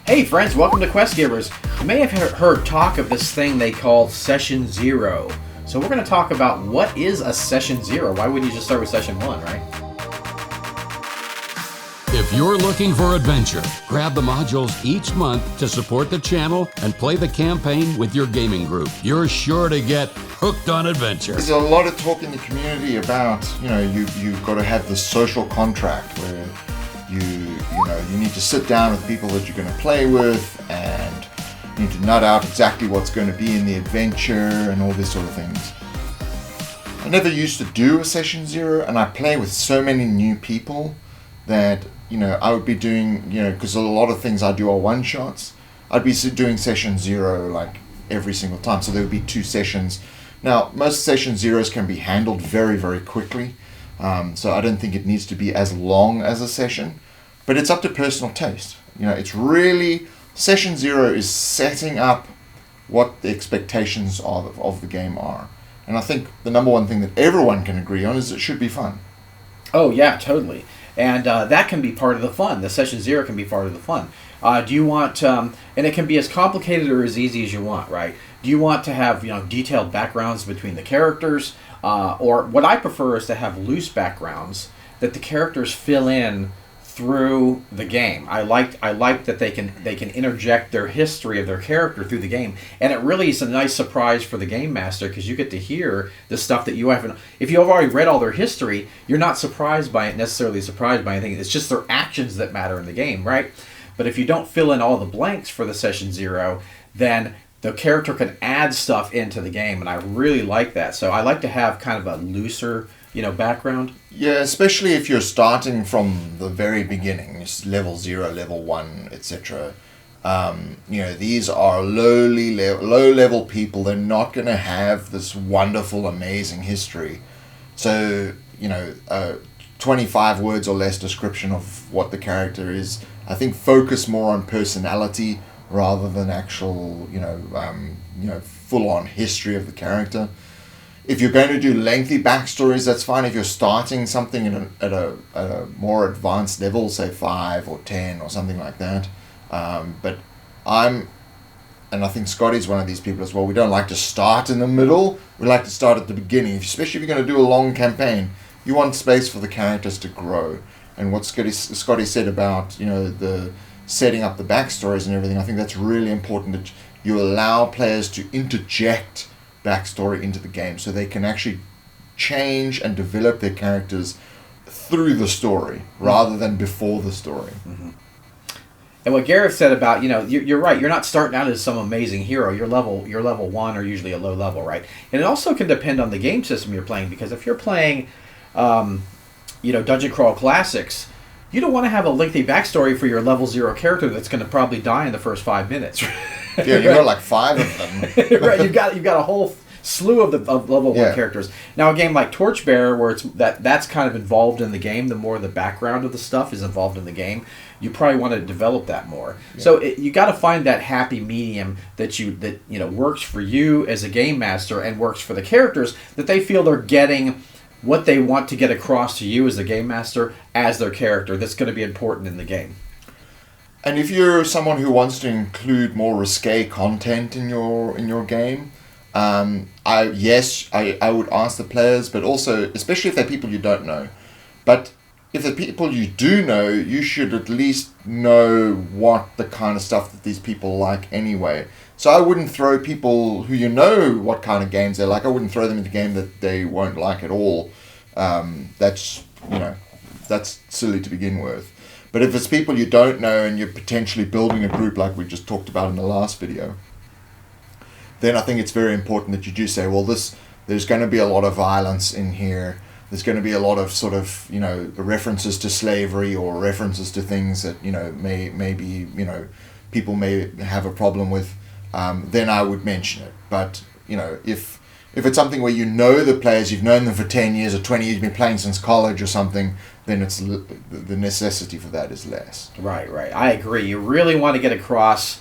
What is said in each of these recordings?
Hey friends, welcome to Quest Givers. You may have heard talk of this thing they call Session Zero. So we're going to talk about what is a Session Zero. Why wouldn't you just start with Session 1, right? If you're looking for adventure, grab the modules each month to support the channel and play the campaign with your gaming group. You're sure to get hooked on adventure. There's a lot of talk in the community about, you've got to have the social contract where you need to sit down with people that you're going to play with and you need to nut out exactly what's going to be in the adventure and all these sort of things. I never used to do a Session Zero, and I play with so many new people that, I would be doing, because a lot of things I do are one-shots, I'd be doing Session Zero like every single time. So there would be 2 sessions. Now, most Session Zeros can be handled very, very quickly. So I don't think it needs to be as long as a session, but it's up to personal taste. It's really, Session Zero is setting up what the expectations of the game are. And I think the number one thing that everyone can agree on is it should be fun. Oh yeah, totally. And that can be part of the fun. The Session Zero can be part of the fun. Do you want, and it can be as complicated or as easy as you want, right? Do you want to have, detailed backgrounds between the characters? Or what I prefer is to have loose backgrounds that the characters fill in through the game. I like that they can interject their history of their character through the game, and it really is a nice surprise for the game master because you get to hear the stuff that you haven't. If you've already read all their history, you're not necessarily surprised by anything. It's just their actions that matter in the game, right? But if you don't fill in all the blanks for the Session Zero, then the character can add stuff into the game, and I really like that. So I like to have kind of a looser, background. Yeah, especially if you're starting from the very beginning, it's level 0, level 1, etc. These are low-level people. They're not going to have this wonderful, amazing history. So, 25 words or less description of what the character is. I think focus more on personality rather than actual, full-on history of the character. If you're going to do lengthy backstories, that's fine. If you're starting something at a more advanced level, say 5 or 10 or something like that. But and I think Scotty's one of these people as well, we don't like to start in the middle. We like to start at the beginning, especially if you're going to do a long campaign. You want space for the characters to grow. And what Scotty said about, the setting up the backstories and everything, I think that's really important, that you allow players to interject backstory into the game so they can actually change and develop their characters through the story rather than before the story. Mm-hmm. And what Gareth said about, you're right, you're not starting out as some amazing hero. You're level 1 or usually a low level, right? And it also can depend on the game system you're playing, because if you're playing Dungeon Crawl Classics, you don't want to have a lengthy backstory for your level 0 character that's going to probably die in the first 5 minutes. Yeah, you've got like 5 of them. Right, you've got a whole slew of level 1 characters. Now, a game like Torchbearer, where that's kind of involved in the game, the more the background of the stuff is involved in the game, you probably want to develop that more. Yeah. So you got to find that happy medium that works for you as a game master and works for the characters, that they feel they're getting what they want to get across to you as the game master as their character. That's going to be important in the game. And if you're someone who wants to include more risque content in your game, I would ask the players, but also, especially if they're people you don't know. But if they're people you do know, you should at least know what the kind of stuff that these people like anyway. So I wouldn't throw people who what kind of games they like. I wouldn't throw them into a game that they won't like at all. That's silly to begin with. But if it's people you don't know and you're potentially building a group like we just talked about in the last video, then I think it's very important that you do say, well, there's going to be a lot of violence in here. There's going to be a lot of sort of, references to slavery or references to things that, maybe people may have a problem with. Then I would mention it. But, if it's something where the players, you've known them for 10 years or 20 years, you've been playing since college or something, then it's the necessity for that is less. Right. I agree. You really want to get across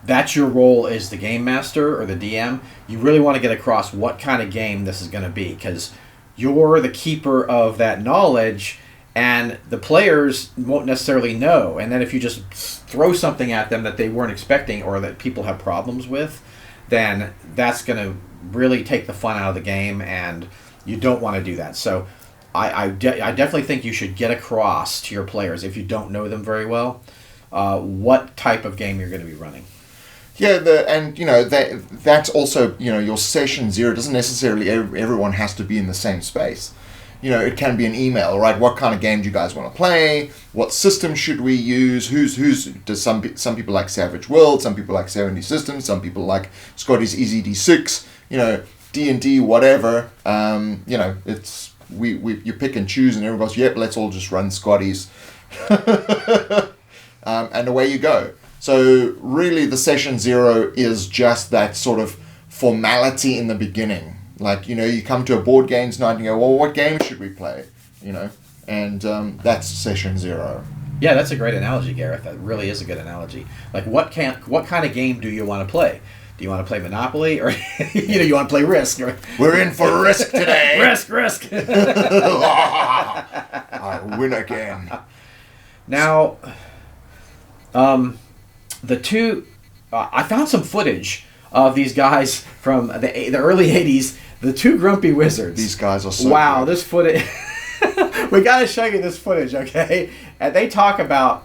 that's your role as the game master or the DM. You really want to get across what kind of game this is going to be, because you're the keeper of that knowledge, and the players won't necessarily know. And then if you just throw something at them that they weren't expecting or that people have problems with, then that's going to really take the fun out of the game, and you don't want to do that. So I definitely think you should get across to your players, if you don't know them very well, what type of game you're going to be running. Yeah, that's also, your session 0 doesn't necessarily everyone has to be in the same space. It can be an email, right? What kind of game do you guys want to play? What system should we use? Does some people like Savage World, some people like 70 Systems, some people like Scotty's EZD6, D&D, whatever. It's you pick and choose, and everyone goes, yep, let's all just run Scotty's. And away you go. So really the session 0 is just that sort of formality in the beginning. Like, you come to a board games night and you go, well, what game should we play? And that's session 0. Yeah, that's a great analogy, Gareth. That really is a good analogy. Like, what kind of game do you want to play? Do you want to play Monopoly, or you want to play Risk? We're in for Risk today. Risk. I win again. Now, the two, I found some footage of these guys from the early '80s. The two grumpy wizards. These guys are so wow. good. This footage. We got to show you this footage, okay? And they talk about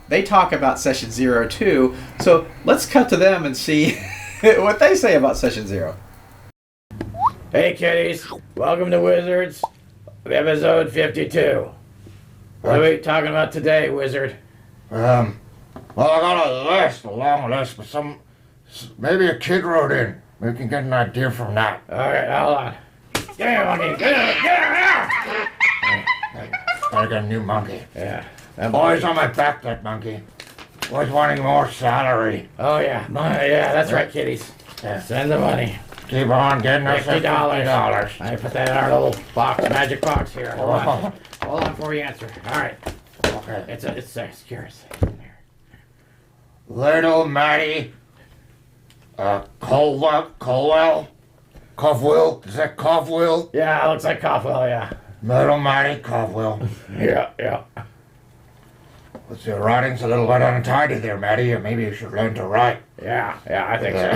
session 0 too. So let's cut to them and see what they say about session 0. Hey kiddies, welcome to Wizards, episode 52. What are we talking about today, Wizard? Well, I got a long list, but maybe a kid wrote in. We can get an idea from that. All right, hold on. Give me a monkey. Get here. I got a new monkey. Yeah. Boys on my back, that monkey. Boys wanting more salary. Oh yeah, yeah, that's right, kiddies. Yeah. Send the money. Keep on getting us $50. $50. I put that in our little box, magic box here. Hold on before you answer. All right. Okay. It's secure. Little Matty, Covwell? Is that Covwell? Yeah, it looks like Coffwell, yeah. Little Matty Covwell. Yeah. What's your writing's a little bit untidy there, Matty, or maybe you should learn to write. Yeah, I think so.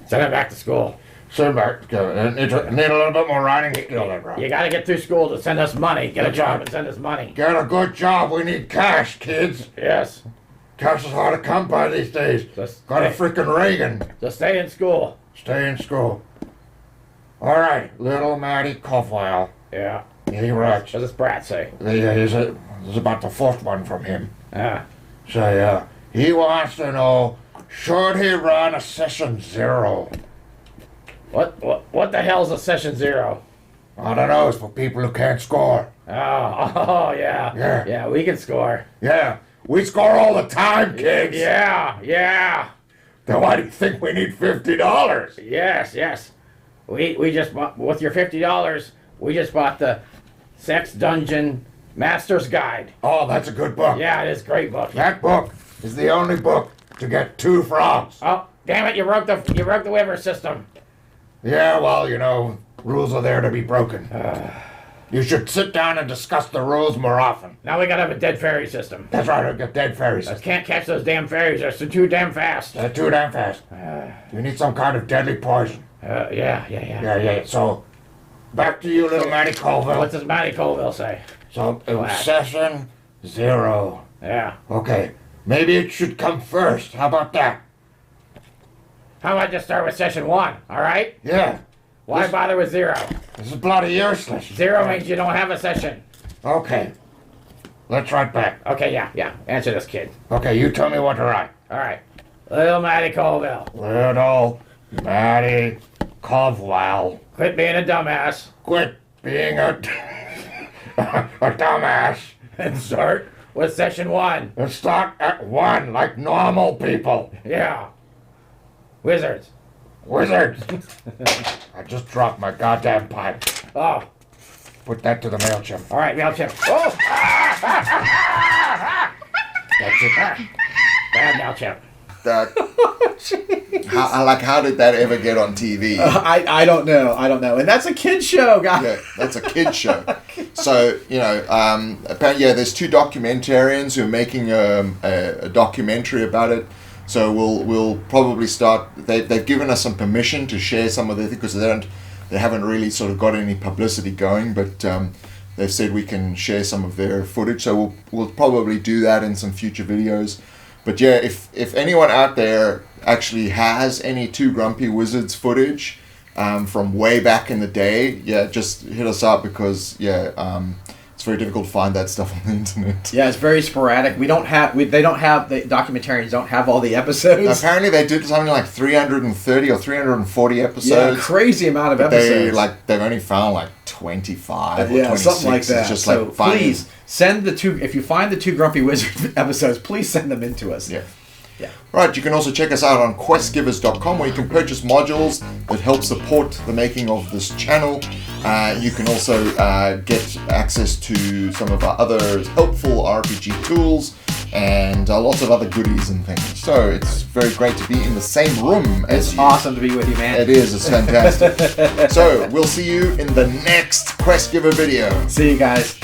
Send it back to school. Send back. Need a little bit more writing skill there, bro. You gotta get through school to send us money. Get a job and send us money. Get a good job. We need cash, kids. Yes. Cash is hard to come by these days. Got a freaking Reagan. Just stay in school. Stay in school. All right, little Matty Covwell. Yeah. He writes. What does Brat say? This is about the fourth one from him. Yeah. So, he wants to know, should he run a session 0? What the hell's a session 0? I don't know, it's for people who can't score. Oh, yeah. Yeah, we can score. Yeah, we score all the time, kids. Yeah. Then why do you think we need $50? Yes. We just bought, with your $50, we just bought the Sex Dungeon Master's Guide. Oh, that's a good book. Yeah, it is a great book. That book is the only book to get 2 frogs. Oh, damn it, you broke the waiver system. Yeah, well, rules are there to be broken. You should sit down and discuss the rules more often. Now we gotta have a dead fairy system. That's right, I've got dead fairies. I can't catch those damn fairies, they're too damn fast. They're too damn fast. You need some kind of deadly poison. Yeah. So, back to you, little Matty Colville. What does Matty Colville say? So, it was session 0. Yeah. Okay, maybe it should come first. How about that? How about just start with session 1, alright? Yeah. Why bother with 0? This is bloody useless. 0 means you don't have a session. Okay. Let's write back. Okay, yeah. Answer this kid. Okay, you tell me what to write. Alright. Little Matty Colville. Little Matty Covwell. Quit being a dumbass. Quit being a dumbass. And start with session 1. Let's start at 1, like normal people. Yeah. Wizards. I just dropped my goddamn pipe. Oh. Put that to the MailChimp. Alright, MailChimp. Oh! That's it. Bad MailChimp. how did that ever get on TV? I don't know. And that's a kid's show, guys. Yeah, that's a kid's show. So, apparently, there's 2 documentarians who are making a documentary about it. So we'll probably start. They've given us some permission to share some of their things because they haven't really sort of got any publicity going, but they've said we can share some of their footage. So we'll probably do that in some future videos. But yeah, if anyone out there actually has any 2 Grumpy Wizards footage from way back in the day, yeah, just hit us up because it's very difficult to find that stuff on the internet. Yeah, it's very sporadic. The documentarians don't have all the episodes. Apparently they did something like 330 or 340 episodes. Yeah, crazy amount of episodes. They've only found like 25 or 26. Something like that. It's just so like finding... please send if you find the 2 Grumpy Wizard episodes, please send them in to us. Yeah. Right, you can also check us out on questgivers.com where you can purchase modules that help support the making of this channel. You can also get access to some of our other helpful RPG tools and lots of other goodies and things. So it's very great to be in the same room as you. It's awesome to be with you, man. It is, it's fantastic. So we'll see you in the next Quest Giver video. See you guys.